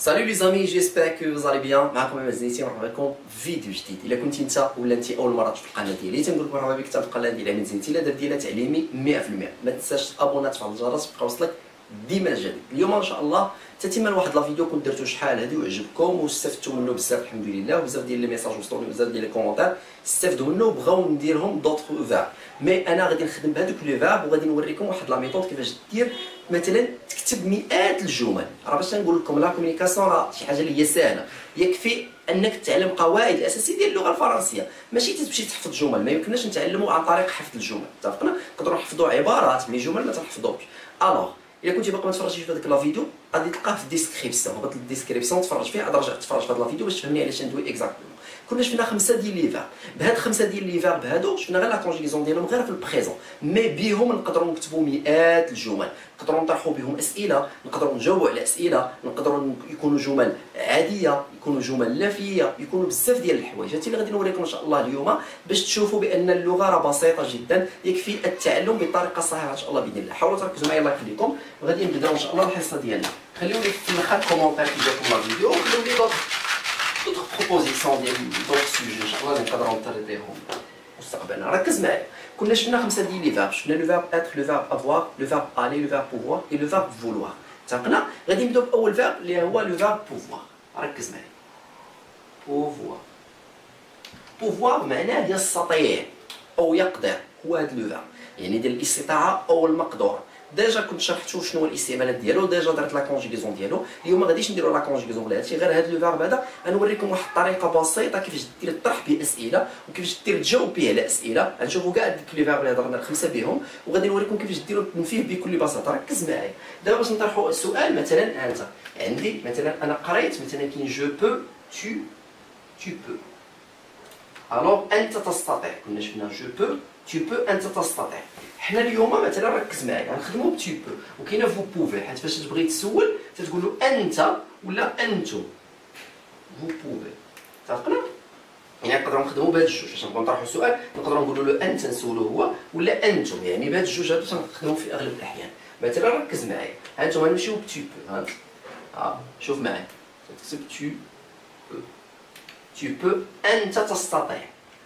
Salut les amis, j'espère que vous allez bien. معكم محمد زنيتي ومرحبا بكم في فيديو جديد. الا كنتي انت ولا انت اول مره تشوف القناه ديالي تنقول لك مرحبا بك في القناه ديال محمد زنيتي. الا درتي لها تعليمي 100%. ما تنساش تابونا تفعل الجرس باش يوصلك ديما الجديد. اليوم ان شاء الله تتم واحد لا فيديو كنت درتو شحال هادي وعجبكم واستفدتوا منه بزاف الحمد لله، وبزاف ديال لي ميساج وصلوني بزاف ديال لي كومونتير استفدوا منه وبغاو نديرهم دوطخ فيرب. مي انا غادي نخدم بهذوك لي فيرب وغادي نوريكم واحد لا ميثود كيفاش دير مثلا تكتب مئات الجمل. راه باش نقول لكم لا كومونيكاسيون راه شي حاجه اللي هي سهله، يكفي انك تعلم قواعد الاساسيه ديال اللغه الفرنسيه، ماشي تمشي تحفظ جمل. ما يمكنناش نتعلموا عن طريق حفظ الجمل، اتفقنا؟ نقدروا نحفظوا عبارات مي جمل ما تنحفظوش. الوغ الا كنتي باقي ما تفرجتيش في هذاك لا فيديو غادي تلقاه في الديسكريبسيون، هبط للديسكريبسيون تفرج فيه، عاد رجع تفرج في هذا لا فيديو باش تفهمني علاش ندوي اكزاكتومون. كنا شفنا 5 ديال لي فيرب، بهاد 5 ديال لي فيرب هادو شفنا غير لا كونجيغيزون ديالهم غير في البريزون، مي بيهم نقدروا نكتبوا مئات الجمل، نقدروا نطرحوا بهم اسئله، نقدروا نجاوبوا على اسئله، نقدروا يكونوا جمل عاديه، يكونوا جمل لافيه، يكونوا بزاف ديال الحوايج. هادشي اللي غادي نوريكم ان شاء الله اليوم باش تشوفوا بان اللغه راه بسيطه جدا، يكفي التعلم بالطريقه الصحيحه ان شاء الله باذن الله. حاولوا تركزوا معايا الله يخليكم، وغادي نبداو ان شاء الله الحصه ديالنا. خليوني في الاخر كومونتير كي جاكم لا فيديو، وخليوني d'autres propositions ديال d'autres sujets ان شاء الله نقدروا نطرحهم مستقبلا. ركز معايا، كنا شفنا 5 ديال لي فيرب، شفنا لو فيرب être، لو فيرب avoir، لو فيرب aller، لو فيرب pouvoir et لو فيرب vouloir. اتفقنا؟ غادي نبداو باول فيرب اللي هو لو فيرب pouvoir. ركز معايا، pouvoir. pouvoir معناه ديال يستطيع او يقدر، هو هذا لو فيرب، يعني ديال الاستطاعه او المقدره. ديجا كنت شرحتو شنو هو الاستعمالات ديالو، ديجا درت لا كونجيغيزون ديالو. اليوم ما غاديش نديرو لا كونجيغيزون ولا هادشي، غير هاد لو فيرب هذا غنوريكم واحد الطريقه بسيطه كيفاش دير الطرح باسئله وكيفاش دير تجاوب به على اسئله. غنشوفوا كاع ديك لي فيرب اللي هضرنا الخمسه بهم، وغادي نوريكم كيفاش ديروا التنفيذ بكل بساطه. ركز معايا دابا باش نطرحوا السؤال. مثلا انت عندي مثلا انا قريت مثلا كاين جو بو، tu peux. الوغ انت تستطيع، كنا شفنا جو بو tu peux انت تستطيع. حنا اليوم مثلا ركز معايا غنخدموا ب tu peux وكاينه فو بوفي، حيت فاش تبغي تسول تتقول له انت ولا انتم، فو بوفي. اتفقنا؟ يعني نقدروا نخدموا بهاد الجوج باش نبغيو نطرحوا السؤال، نقدروا نقولوا له انت نسولوه هو ولا انتم، يعني بهاد الجوج هادو تنخدموا في اغلب الاحيان. مثلا ركز معايا، ها انتم غنمشيو ب tu peux. ها شوف معايا، تكتب tu peux، tu peux انت تستطيع.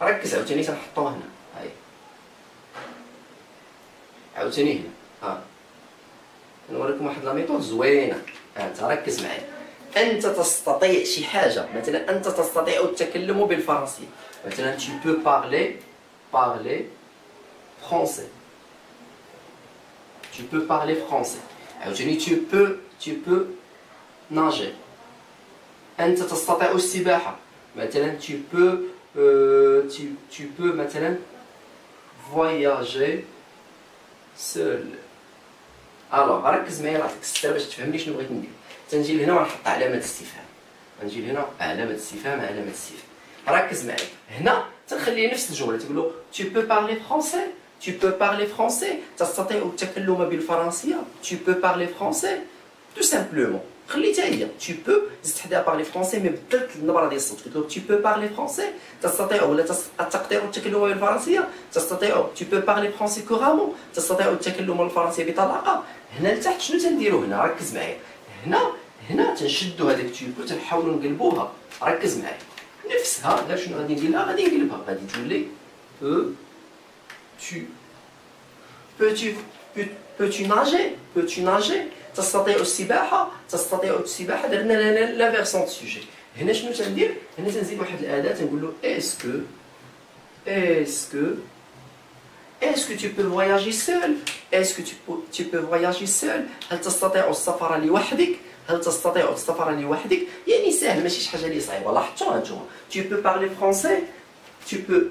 ركز عاوتاني تنحطوه هنا، هاي عاوتاني هنا. ها نوريكم واحد لا ميثود زوينه. انت ركز معايا، انت تستطيع شي حاجه، مثلا انت تستطيع التكلم بالفرنسيه، مثلا tu peux parler français، tu peux parler français. عاوتاني tu peux nager، انت تستطيع السباحه، مثلا tu peux مثلا voyager seul. الوغ ركز معايا، راه تكسر باش تفهمني شنو بغيت ندير. تنجي لهنا ونحط علامه استفهام، غنجي لهنا علامه استفهام، علامه استفهام. ركز معايا هنا تنخلي نفس الجمله، تقول له tu peux parler français، tu peux parler français، تستطيع التكلم بالفرنسيه، tu peux parler français tout simplement. خليتها هي tu peux، زدت حداها بارلي فرونسي مي بدلت النبره ديال الصوت، قلت له tu peux parler français، تستطيع ولا تقدر التكلم بالفرنسيه، تستطيع tu peux parler français couramment، تستطيع التكلم بالفرنسيه بطلاقه. هنا لتحت شنو تنديرو هنا؟ ركز معايا، هنا تنشدوا هذاك tu peux تنحاولوا نقلبوها. ركز معايا نفسها، غير شنو غادي ندير لها؟ غادي نقلبها، غادي تولي peux-tu nager، تستطيع السباحه، درنا لا فيرسون سوجي. هنا شنو تندير؟ هنا تنزيد واحد الاداه تنقول له est-ce que tu peux voyager seul، est-ce que tu peux voyager seul، هل تستطيع السفر لوحدك، يعني سهل ماشي شي حاجه اللي صعيبه. لاحظتوا هانتوما tu peux parler français، tu peux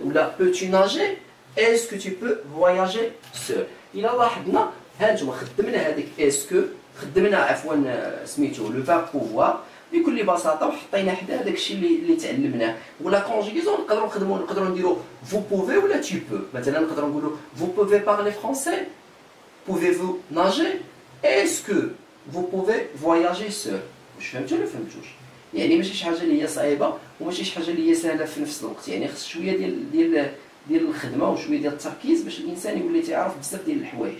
ولا peux-tu nager، est-ce que tu peux voyager seul. الى لاحظنا هانتوما خدمنا هذيك اسكو، خدمنا عفوا سميتو لو فيرب بوفوار بكل بساطه، وحطينا حدا هذاك الشيء اللي تعلمناه. ولا كونجيغيزون نقدروا نديرو فو بوفي ولا tu peux. مثلا نقدروا نقولوا vous pouvez parler français، pouvez-vous nager، est-ce que vous pouvez voyager seul. واش فهمتوا ولا فهمتوش؟ يعني ماشي شي حاجه اللي هي صعيبه وماشي شي حاجه اللي هي سهله في نفس الوقت، يعني خص شويه ديال الخدمه وشويه ديال التركيز باش الانسان يولي تيعرف بزاف ديال الحوايج.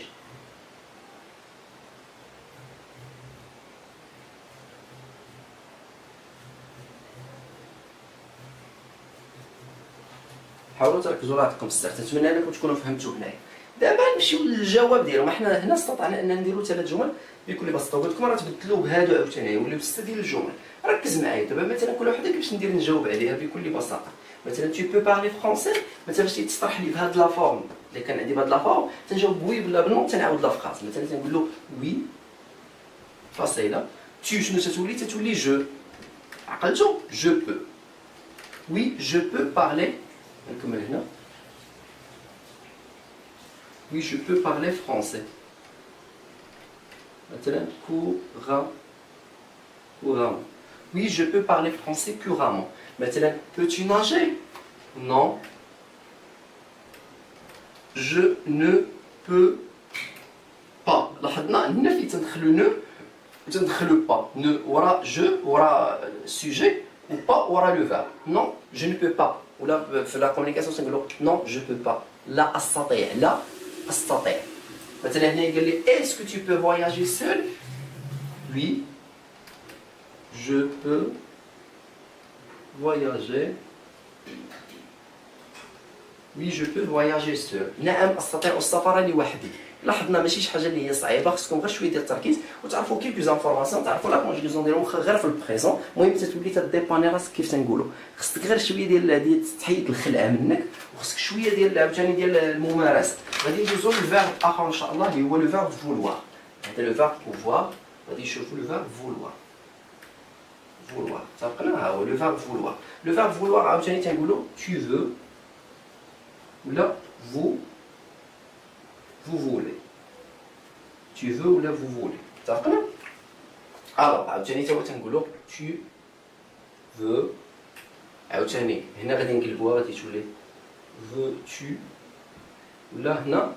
حاولوا تركزوا راسكم الساعه. نتمنى انكم تكونوا فهمتوا هنايا. دابا نمشيو للجواب ديالو. ما حنا هنا استطعنا ان نديروا 3 جمل بكل بساطه، وقلت لكم راه تبدلوا بهادو عاوتاني يوليو 6 ديال الجمل. ركز معايا دابا، مثلا كل وحده كيفاش ندير نجاوب عليها بكل بساطه. مثلا tu peux parler français، مثلا باش تطرح لي بهاد لا فورم، الا كان عندي بهاد لا فورم تنجاوب بوي ولا بنو، تنعاود لا فراس. مثلا تنقول له وي فاصله، tu شنو تتولي جو. عقلتو جو بو. وي جو بو بارلي، نكمل هنا. Oui, je peux parler français. Maintenant, couramment. Oui, je peux parler français couramment. Maintenant, peux-tu nager? Non. Je ne peux pas. لاحظنا هنا في تندخلو نو وتندخلو با. نو ورا جو ورا sujet ou pas ورا le verbe. Non, je ne peux pas. ولا في la communication تنقولو non, je peux pas. لا أستطيع. لا أستطيع. مثلا هنا قال لي est-ce que tu peux voyager seul? Oui, je peux voyager. Oui, je peux voyager seul. نعم أستطيع السفر لوحدي. لاحظنا ماشي شي حاجه اللي هي صعيبه، خصكم غير شويه ديال التركيز وتعرفوا كيلكو انفورماسيون، تعرفوا لا كونجيغاسيون ديالهم غير في البريزون. المهم تتولي تديباني راسك كيف تنقولوا. خصك غير شويه ديال تحيد الخلعه منك، وخصك شويه ديال عاوتاني ديال الممارسه. غادي ندوزو للفيرب اخر ان شاء الله اللي هو لو فيرب فولوار. هذا لو فيرب بوفوار، غادي نشوفوا لو فيرب فولوار. فولوار اتفقنا، ها هو لو فيرب فولوار. لو فيرب فولوار عاوتاني تنقولوا tu veux ولا vous voulez. Tu veux ou là vous voulez. اتفقنا؟ alors عاوتاني تا هو تنقولو tu veux. عاوتاني هنا غادي نقلبوها غادي تولي veux tu، ولا هنا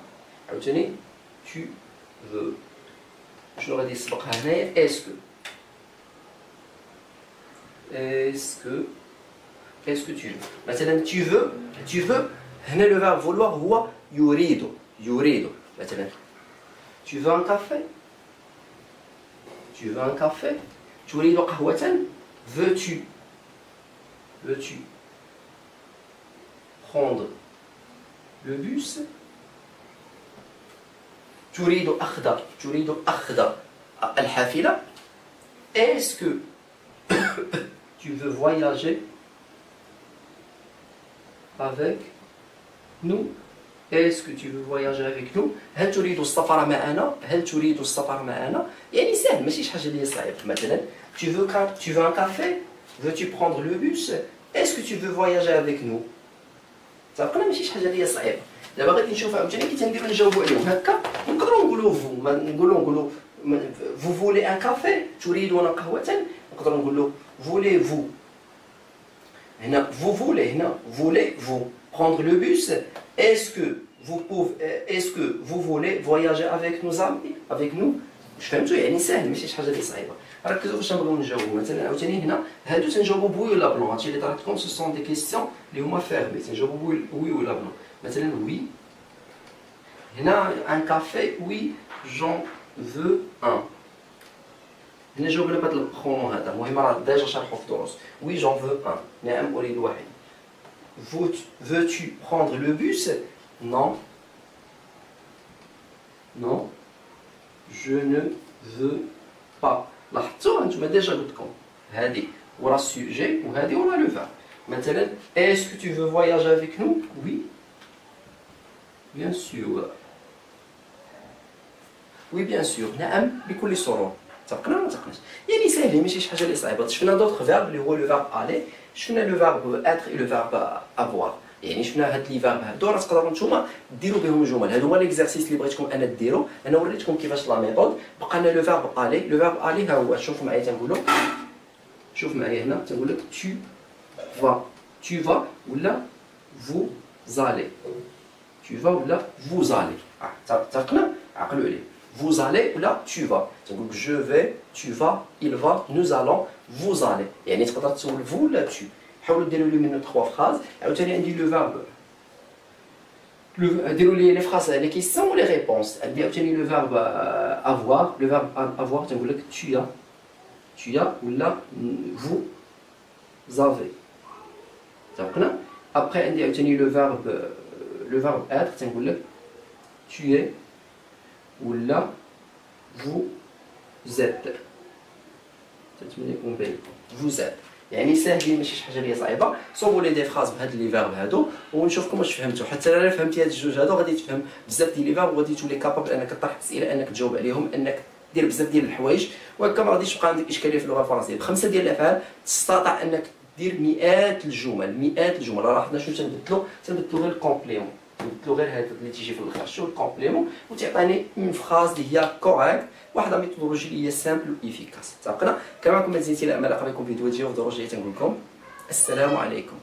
عاوتاني tu veux. شنو غادي يسبقها هنايا؟ اسكو. اسكو tu veux. مثلا tu veux هنا لو فيرب فولوار هو يريد. مثلا tu veux un café. Tu veux un café. تريد قهوة. veux-tu prendre le bus. تريد أخذ الحافلة. Est-ce que tu veux voyager avec nous. Est-ce que tu veux voyager avec nous؟ هل تريد السفر معنا؟ يعني سهل ماشي شي حاجه اللي صعيبه. مثلا tu veux un café. veux-tu prendre le bus. est-ce que tu veux voyager avec nous؟ تعرفنا ماشي شي حاجه اللي صعيبه. دابا غادي نشوف عاوتاني كي تنديرو نجاوبوا عليهم هكا، نقدروا نقولوا فو، نقولوا vous voulez un café. تريدون قهوة. نقدروا نقولوا voulez-vous. هنا vous voulez، هنا voulez-vous prendre le bus. est-ce que vous voulez voyager avec nos amis avec nous. واش فهمتوا؟ يعني ساهل ماشي شي حاجه اللي صعيبه. ركزوا فاش نبغيو نجاوبوا. مثلا عاوتاني هنا هادو تنجاوبوا بوي ولا بلون. هادشي اللي طرحتكم سو سون دي كيسيون اللي هما فيرمي، تنجاوبوا بوي ولا بلون. مثلا وي هنا ان كافي. وي جون فو ان. هنا جاوبنا بهذا البرونون هذا، المهم راه ديجا شرحوا في دروس. وي جون فو ان، نعم اريد واحد. veux-tu prendre le bus. non, je ne veux pas. لاحظتوا انتم ديجا قلت لكم هذه ورا السوجي وهذه ورا لو فيرب. مثلا est-ce que tu veux voyager avec nous. oui bien sûr. oui bien sûr. نعم بكل سرور. اتفقنا ولا ما اتفقناش؟ يعني ساهلين ماشي شي حاجه اللي صعيبه. شفنا دوطخ فيرب اللي هو لو فيرب الي، شفنا لو فيرب اتر اي لو فيرب افوار. يعني شفنا هاد لي فيرب هادو راه تقدروا نتوما ديروا بهم جمل. هادو هما ليكزارسيس اللي بغيتكم انا ديروا. انا وريتكم كيفاش لا ميثود. بقى لنا لو فيرب الي. لو فيرب الي ها هو، شوف معايا تنقولوا، شوف معايا هنا تنقول لك tu vas ولا vous allez. tu vas ولا vous allez. اتفقنا؟ عقلوا عليه. vous allez ولا tu vas. تنقول لك je vais, tu vas, il va, nous allons, vous allez. يعني تقدر تسول vous ولا tu. حاولوا ديروا لي منو 3 فراز. عاوتاني عندي لو فيرب، ديروا لي لي فراز لي كيسيون و لي ريبونس. عندي عاوتاني لو فيرب افوار. لو فيرب افوار تنقول لك tu as ولا vous avez. اتفقنا؟ ابخي عندي عاوتاني لو فيرب اتر، تنقول لك tu es ولا vous êtes، تتمنى يكون باين vous êtes، يعني ساهلين ماشي شي حاجه اللي صعيبه. صوبوا لي دي فراز بهاد لي فيرب هادو ونشوفكم واش فهمتوا. حتى الا فهمتي هاد الجوج هادو غادي تفهم بزاف ديال لي فيرب، وغادي تولي كابابل انك تطرح اسئله، انك تجاوب عليهم، انك دير بزاف ديال الحوايج، وهكا ما غاديش تبقى عندك اشكاليه في اللغه الفرنسيه. بخمسه ديال الافعال تستطيع انك دير مئات الجمل. راه لاحظنا شنو تنبدلو غير الكومبليمون، تنبدلو غير هذا اللي تيجي في الاخر، شو الكومبليمون، وتعطيني اون فراز اللي هي كوريكت، واحد ميثودولوجي اللي هي سامبل و افيكاس. اتفقنا؟ كما راكم ما تنسيتي لا امل اقرا لكم فيديوهات جديده ودروجيه، تنقول لكم السلام عليكم.